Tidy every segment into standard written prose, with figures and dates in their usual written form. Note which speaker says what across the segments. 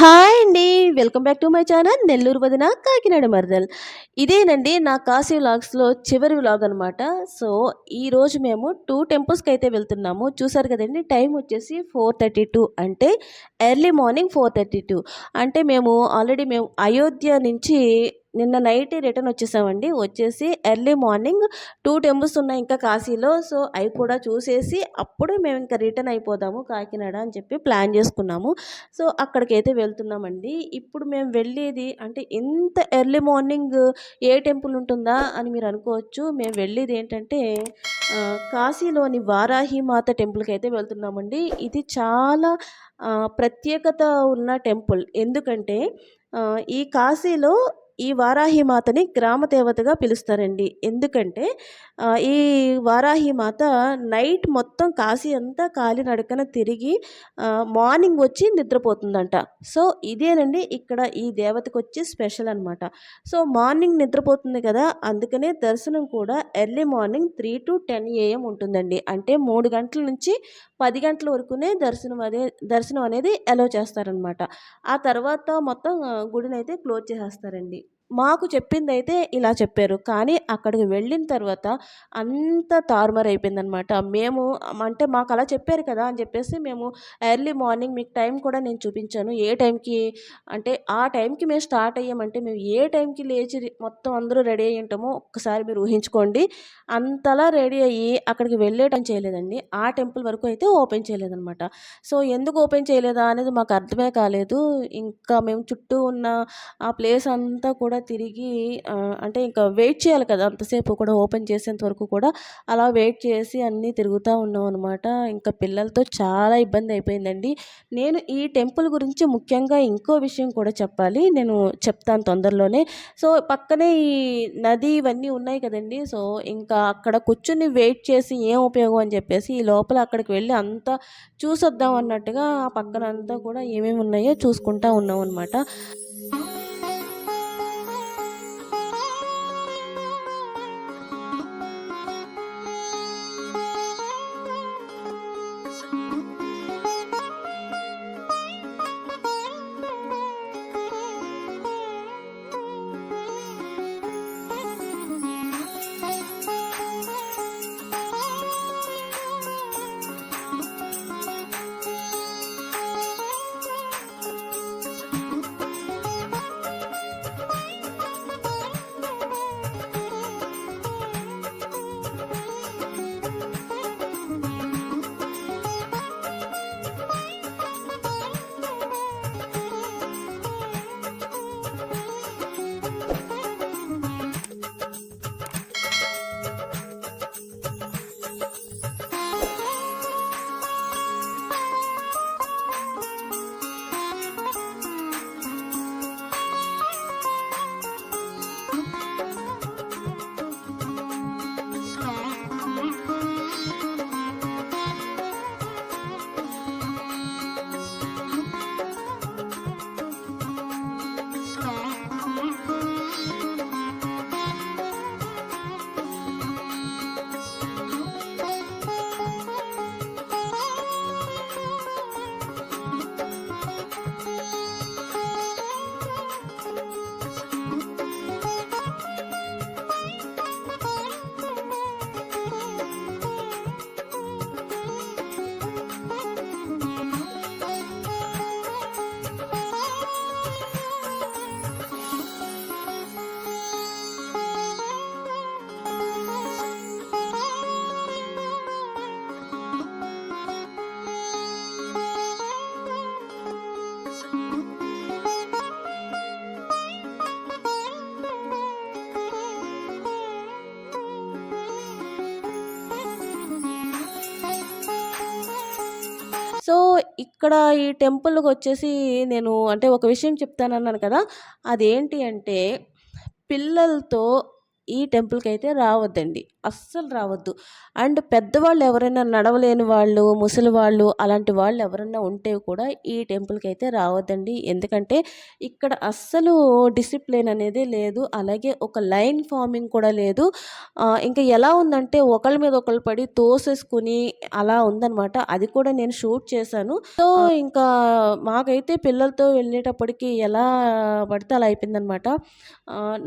Speaker 1: Hi అండి. Welcome back to my channel Nellore వదిన కాకినాడ మరదల్. ఇదేనండి నా కాశీ వ్లాగ్స్‌లో చివరి వ్లాగ్ అనమాట. సో, ఈరోజు మేము 2 టెంపుల్స్‌కైతే వెళ్తున్నాము. చూసారు కదండీ! టైం వచ్చేసి 4:32 అంటే ఎర్లీ మార్నింగ్ 4:32 అంటే మేము అయోధ్య నుంచి నిన్న నైటే రిటర్న్ వచ్చేసామండి. వచ్చేసి ఎర్లీ మార్నింగ్ 2 టెంపుల్స్ ఉన్నాయి ఇంకా కాశీలో. సో, అవి కూడా చూసేసి అప్పుడు మేము ఇంకా రిటర్న్ అయిపోదాము కాకినాడ అని చెప్పి ప్లాన్ చేసుకున్నాము. సో, అక్కడికైతే వెళ్తున్నామండి. ఇప్పుడు మేము వెళ్ళేది అంటే ఇంత ఎర్లీ మార్నింగ్ ఏ టెంపుల్ ఉంటుందా అని మీరు అనుకోవచ్చు. మేము వెళ్ళేది ఏంటంటే కాశీలోని వారాహి మాత టెంపుల్‌కైతే వెళ్తున్నామండి. ఇది చాలా ప్రత్యేకత ఉన్న టెంపుల్. ఎందుకంటే ఈ కాశీలో ఈ వారాహి మాతని గ్రామ దేవతగా పిలుస్తారండి. ఎందుకంటే ఈ వారాహి మాత నైట్ మొత్తం కాశీ అంతా కాలినడకన తిరిగి మార్నింగ్ వచ్చి నిద్రపోతుందంట. సో, ఇదేనండి ఇక్కడ ఈ దేవతకొచ్చి స్పెషల్ అనమాట. సో, మార్నింగ్ నిద్రపోతుంది కదా! అందుకనే దర్శనం కూడా ఎర్లీ మార్నింగ్ 3-10 AM ఉంటుందండి. అంటే 3 గంటల నుంచి 10 గంటల వరకునే దర్శనం అనేది అలౌ చేస్తారనమాట. ఆ తర్వాత మొత్తం గుడినైతే క్లోజ్ చేసేస్తారండి. మాకు చెప్పిందైతే ఇలా చెప్పారు. కానీ అక్కడికి వెళ్ళిన తర్వాత అంతా తారుమారైపోయిందనమాట. అంటే మాకలా చెప్పారు కదా! అని చెప్పేసి మేము ఎర్లీ మార్నింగ్ మీకు టైం కూడా నేను చూపించాను. ఏ టైంకి అంటే ఆ టైంకి మేము స్టార్ట్ అయ్యామంటే మేము ఏ టైంకి లేచి మొత్తం అందరూ రెడీ అయ్యి ఉంటామో ఒక్కసారి మీరు ఊహించుకోండి. అంతలా రెడీ అయ్యి అక్కడికి వెళ్ళే టైం చేయలేదండి. ఆ టెంపుల్ వరకు అయితే ఓపెన్ చేయలేదనమాట. సో, ఎందుకు ఓపెన్ చేయలేదా అనేది మాకు అర్థమే కాలేదు. ఇంకా మేము చుట్టూ ఉన్న ఆ ప్లేస్ అంతా కూడా తిరిగి అంటే ఇంకా వెయిట్ చేయాలి కదా! అంతసేపు కూడా ఓపెన్ చేసేంత వరకు కూడా అలా వెయిట్ చేసి అన్నీ తిరుగుతా ఉన్నామనమాట. ఇంకా పిల్లలతో చాలా ఇబ్బంది అయిపోయిందండి. నేను ఈ టెంపుల్ గురించి ముఖ్యంగా ఇంకో విషయం కూడా చెప్పాలి. నేను చెప్తాను తొందరలోనే. సో, పక్కనే ఈ నది ఇవన్నీ ఉన్నాయి కదండీ! సో, ఇంకా అక్కడ కూర్చొని వెయిట్ చేసి ఏం ఉపయోగం అని చెప్పేసి ఈ లోపల అక్కడికి వెళ్ళి అంతా చూసొద్దాం అన్నట్టుగా ఆ పక్కనంతా కూడా ఏమేమి ఉన్నాయో చూసుకుంటా ఉన్నామనమాట. సో, ఇక్కడ ఈ టెంపుల్‌కొచ్చేసి నేను అంటే ఒక విషయం చెప్తానన్నాను కదా! అదేంటి అంటే పిల్లలతో ఈ టెంపుల్‌కైతే రావద్దండి. అస్సలు రావద్దు. అండ్ పెద్దవాళ్ళు ఎవరైనా నడవలేని వాళ్ళు, ముసలి వాళ్ళు అలాంటి వాళ్ళు ఎవరన్నా ఉంటే కూడా ఈ టెంపుల్‌కైతే రావద్దండి. ఎందుకంటే ఇక్కడ అస్సలు డిసిప్లిన్ అనేదే లేదు. అలాగే ఒక లైన్ ఫార్మింగ్ కూడా లేదు. ఇంకా ఎలా ఉందంటే ఒకళ్ళ మీద ఒకళ్ళు పడి తోసేసుకొని అలా ఉందనమాట. అది కూడా నేను షూట్ చేశాను. సో, ఇంకా మాకైతే పిల్లలతో వెళ్ళేటప్పటికి ఎలా పడితే అలా అయిపోయిందనమాట.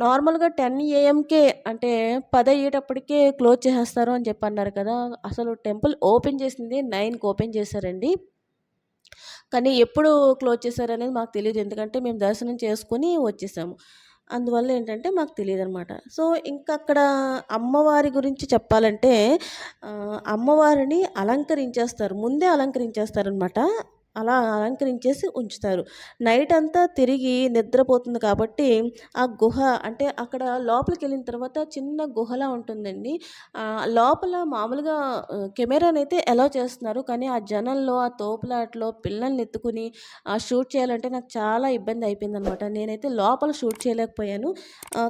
Speaker 1: నార్మల్‌గా 10 ఏఎంకే అంటే 10 అయ్యేటప్పటికే క్లోజ్ చేసేస్తారు అని చెప్పి అన్నారు కదా! అసలు టెంపుల్ ఓపెన్ చేసింది 9కి ఓపెన్ చేశారండి. కానీ ఎప్పుడు క్లోజ్ చేశారనేది మాకు తెలీదు. ఎందుకంటే మేము దర్శనం చేసుకొని వచ్చేసాము. అందువల్ల ఏంటంటే మాకు తెలీదనమాట. సో, ఇంకక్కడ అమ్మవారి గురించి చెప్పాలంటే అమ్మవారిని అలంకరించేస్తారు. ముందే అలంకరించేస్తారనమాట. అలా అలంకరించేసి ఉంచుతారు. నైట్ అంతా తిరిగి నిద్రపోతుంది కాబట్టి ఆ గుహ అంటే అక్కడ లోపలికెళ్ళిన తర్వాత చిన్న గుహలా ఉంటుందండి. లోపల మామూలుగా కెమెరానైతే అలౌ చేస్తున్నారు. కానీ ఆ జనంలో, ఆ తోపులాటలో పిల్లల్ని ఎత్తుకుని షూట్ చేయాలంటే నాకు చాలా ఇబ్బంది అయిపోయిందనమాట. నేనైతే లోపల షూట్ చేయలేకపోయాను.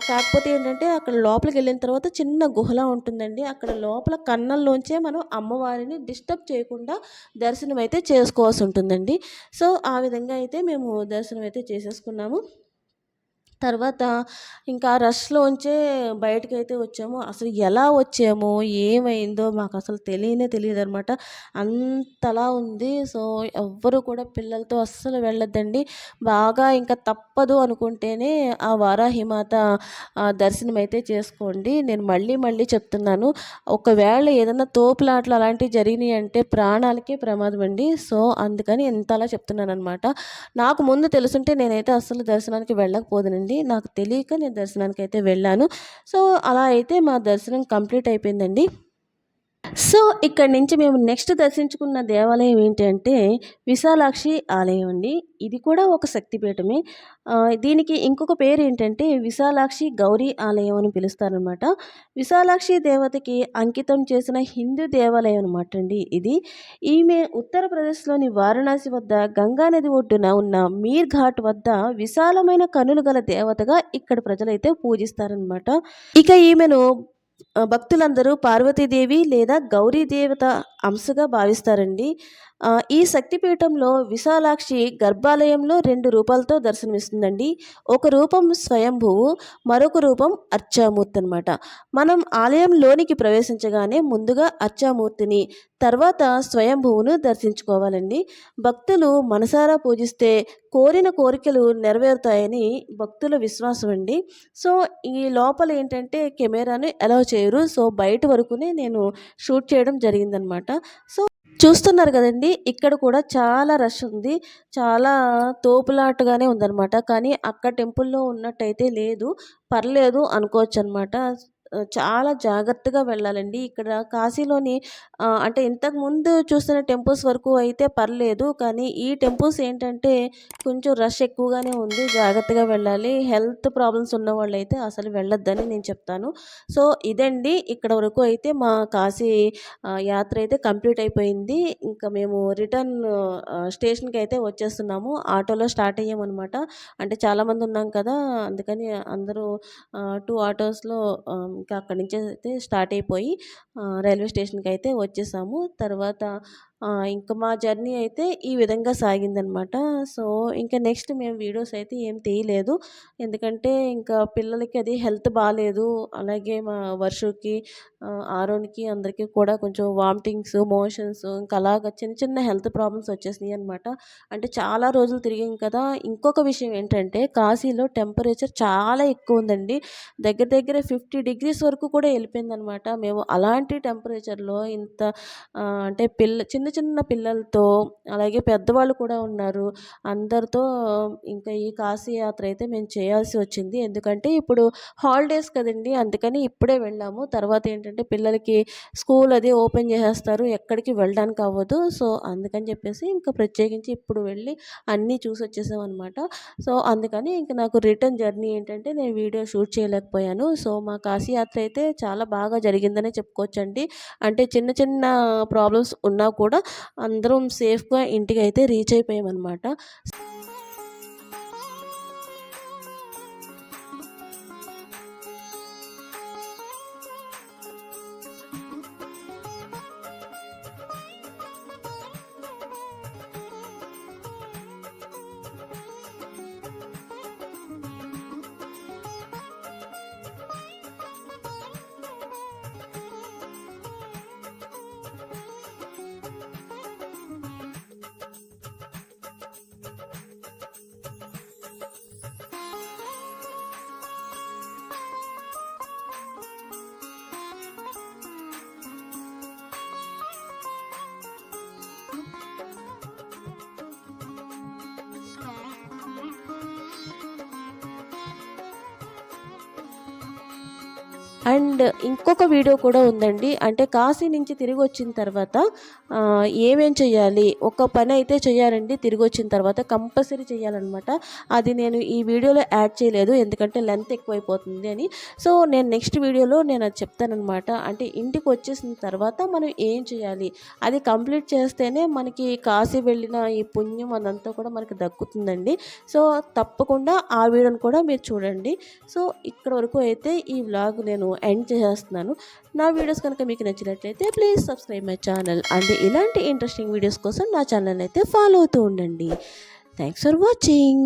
Speaker 1: కాకపోతే ఏంటంటే అక్కడ లోపలికెళ్ళిన తర్వాత చిన్న గుహలా ఉంటుందండి. అక్కడ లోపల కన్నంలోంచే మనం అమ్మవారిని డిస్టర్బ్ చేయకుండా దర్శనం అయితే చేసుకోవాల్సి ఉంటుందండి. సో, ఆ విధంగా అయితే మేము దర్శనం అయితే చేసేసుకున్నాము. తర్వాత ఇంకా రష్‌లోంచే బయటకైతే వచ్చాము. అసలు ఎలా వచ్చామో, ఏమైందో మాకసలు తెలియనే తెలీదనమాట. అంతలా ఉంది. సో, ఎవ్వరు కూడా పిల్లలతో అస్సలు వెళ్ళొద్దండి. బాగా ఇంకా తప్పదు అనుకుంటేనే ఆ వారాహిమాత దర్శనమైతే చేసుకోండి. నేను మళ్ళీ మళ్ళీ చెప్తున్నాను. ఒకవేళ ఏదన్నా తోపులాటలు అలాంటివి జరిగినాయంటే ప్రాణాలకే ప్రమాదమండి. సో, అందుకని ఇంతలా చెప్తున్నాననమాట. నాకు ముందు తెలుసుంటే నేనైతే అస్సలు దర్శనానికి వెళ్ళకపోదునండి. నాకు తెలియక నేను దర్శనానికైతే వెళ్ళాను. సో, అలా అయితే మా దర్శనం కంప్లీట్ అయిపోయిందండి. సో, ఇక్కడి నుంచి మేము నెక్స్ట్ దర్శించుకున్న దేవాలయం ఏంటంటే విశాలాక్షి ఆలయం అండి. ఇది కూడా ఒక శక్తిపీఠమే. దీనికి ఇంకొక పేరేంటంటే విశాలాక్షి గౌరీ ఆలయం అని పిలుస్తారనమాట. విశాలాక్షి దేవతకి అంకితం చేసిన హిందూ దేవాలయం అనమాట అండి ఇది. ఈమె ఉత్తరప్రదేశ్‌లోని వారణాసి వద్ద గంగా నది ఒడ్డున ఉన్న మీర్ ఘాట్ వద్ద విశాలమైన కనులు గల దేవతగా ఇక్కడ ప్రజలైతే పూజిస్తారనమాట. ఇక ఈమెను భక్తులందరూ పార్వతీదేవి లేదా గౌరీ దేవత అంశగా భావిస్తారండి. ఈ శక్తిపీఠంలో విశాలాక్షి గర్భాలయంలో 2 రూపాలతో దర్శనమిస్తుందండి. ఒక రూపం స్వయంభువు, మరొక రూపం అర్చామూర్తి అనమాట. మనం ఆలయం లోనికి ప్రవేశించగానే ముందుగా అర్చామూర్తిని, తర్వాత స్వయంభువును దర్శించుకోవాలండి. భక్తులు మనసారా పూజిస్తే కోరిన కోరికలు నెరవేరుతాయని భక్తుల విశ్వాసం అండి. సో, ఈ లోపల ఏంటంటే కెమెరాను అలౌ చేయరు. సో, బయట వరకునే నేను షూట్ చేయడం జరిగిందనమాట. సో, చూస్తున్నారు కదండీ! ఇక్కడ కూడా చాలా రష్ ఉంది. చాలా తోపులాటగానే ఉందనమాట. కానీ అక్కడ టెంపుల్‌లో ఉన్నట్టయితే లేదు. పర్లేదు అనుకోవచ్చనమాట. చాలా జాగ్రత్తగా వెళ్ళాలండి. ఇక్కడ కాశీలోని అంటే ఇంతకుముందు చూసిన టెంపుల్స్ వరకు అయితే పర్లేదు. కానీ ఈ టెంపుల్స్ ఏంటంటే కొంచెం రష్ ఎక్కువగానే ఉంది. జాగ్రత్తగా వెళ్ళాలి. హెల్త్ ప్రాబ్లమ్స్ ఉన్నవాళ్ళైతే అసలు వెళ్ళొద్దని నేను చెప్తాను. సో, ఇదండి ఇక్కడ వరకు అయితే మా కాశీ యాత్ర అయితే కంప్లీట్ అయిపోయింది. ఇంకా మేము రిటర్న్ స్టేషన్‌కైతే వచ్చేస్తున్నాము. ఆటోలో స్టార్ట్ అయ్యామనమాట. అంటే చాలామంది ఉన్నాం కదా! అందుకని అందరూ 2 ఆటోస్‌లో ఇంకా అక్కడి నుంచి అయితే స్టార్ట్ అయిపోయి రైల్వే స్టేషన్‌కైతే వచ్చేసాము. తర్వాత ఇంకా మా జర్నీ అయితే ఈ విధంగా సాగిందనమాట. సో, ఇంకా నెక్స్ట్ మేము వీడియోస్ అయితే ఏం తీయలేదు. ఎందుకంటే ఇంకా పిల్లలకి అది హెల్త్ బాలేదు. అలాగే మా వర్షుకి, ఆరోన్‌కి అందరికీ కూడా కొంచెం వామిటింగ్స్, మోషన్స్ ఇంకా అలాగా చిన్న చిన్న హెల్త్ ప్రాబ్లమ్స్ వచ్చేసినాయి అనమాట. అంటే చాలా రోజులు తిరిగాం కదా! ఇంకొక విషయం ఏంటంటే కాశీలో టెంపరేచర్ చాలా ఎక్కువ ఉందండి. దగ్గర దగ్గర 50 డిగ్రీస్ వరకు కూడా వెళ్ళిపోయిందనమాట. మేము అలాంటి టెంపరేచర్‌లో ఇంత అంటే చిన్న చిన్న పిల్లలతో అలాగే పెద్దవాళ్ళు కూడా ఉన్నారు. అందరితో ఇంకా ఈ కాశీ యాత్ర అయితే మేము చేయాల్సి వచ్చింది. ఎందుకంటే ఇప్పుడు హాలిడేస్ కదండీ! అందుకని ఇప్పుడే వెళ్ళాము. తర్వాత ఏంటంటే పిల్లలకి స్కూల్ అది ఓపెన్ చేసేస్తారు. ఎక్కడికి వెళ్ళడానికి అవ్వదు. సో, అందుకని చెప్పేసి ఇంకా ప్రత్యేకించి ఇప్పుడు వెళ్ళి అన్నీ చూసొచ్చేసామనమాట. సో, అందుకని ఇంక నాకు రిటర్న్ జర్నీ ఏంటంటే నేను వీడియో షూట్ చేయలేకపోయాను. సో, మా కాశీ యాత్ర అయితే చాలా బాగా జరిగిందనే చెప్పుకోవచ్చండి. అంటే చిన్న చిన్న ప్రాబ్లమ్స్ ఉన్నా కూడా అందరం సేఫ్‌గా ఇంటికైతే రీచ్ అయిపోయామనమాట. అండ్ ఇంకొక వీడియో కూడా ఉందండి. అంటే కాశీ నుంచి తిరిగి వచ్చిన తర్వాత ఏమేం చేయాలి, ఒక పని అయితే చేయాలండి తిరిగొచ్చిన తర్వాత కంపల్సరీ చేయాలనమాట. అది నేను ఈ వీడియోలో యాడ్ చేయలేదు ఎందుకంటే లెంత్ ఎక్కువైపోతుంది అని. సో నేను నెక్స్ట్ వీడియోలో నేను అది చెప్తాననమాట. అంటే ఇంటికి వచ్చేసిన తర్వాత మనం ఏం చేయాలి, అది కంప్లీట్ చేస్తేనే మనకి కాశీ వెళ్ళిన ఈ పుణ్యం అదంతా కూడా మనకి దక్కుతుందండి. సో తప్పకుండా ఆ వీడియోని కూడా మీరు చూడండి. సో ఇక్కడ వరకు అయితే ఈ వ్లాగ్ నేను ఎండ్ చేసేస్తున్నాను. నా వీడియోస్ కనుక మీకు నచ్చినట్లయితే please subscribe my channel. And ఇలాంటి ఇంట్రెస్టింగ్ వీడియోస్ కోసం నా ఛానల్ అయితే ఫాలో అవుతూ ఉండండి. Thanks for watching.